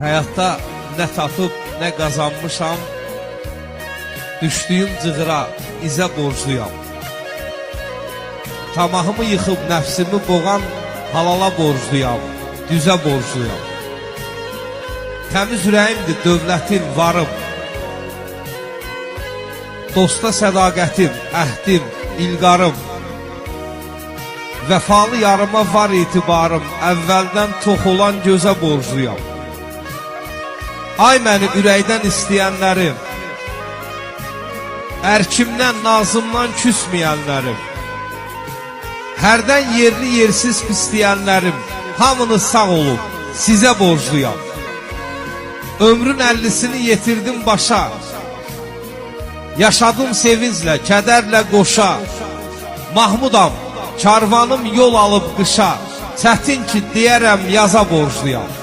Həyatda nə tapıb, nə qazanmışam, düşdüyüm cığıra, izə borcluyam. Tamahımı yıxıb nəfsimi boğan halala borcluyam, düzə borcluyam. Təmiz ürəyimdir, dövlətim, varım. Dosta sədaqətim, əhdim, ilqarım. Vəfalı yarıma var itibarım, əvvəldən tox olan gözə borcluyam. Ay məni ürəkdən istəyənlərim, ərkimdən, nazımdan küsməyənlərim, hərdən yerli yersiz pisləyənlərim, hamınız sağ olub, sizə borcluyam. Ömrün 50'sini yetirdim başa, yaşadım sevinclə, kədərlə qoşa. Mahmudam, karvanım yol alıb qışa, çətin ki deyərəm yaza borcluyam.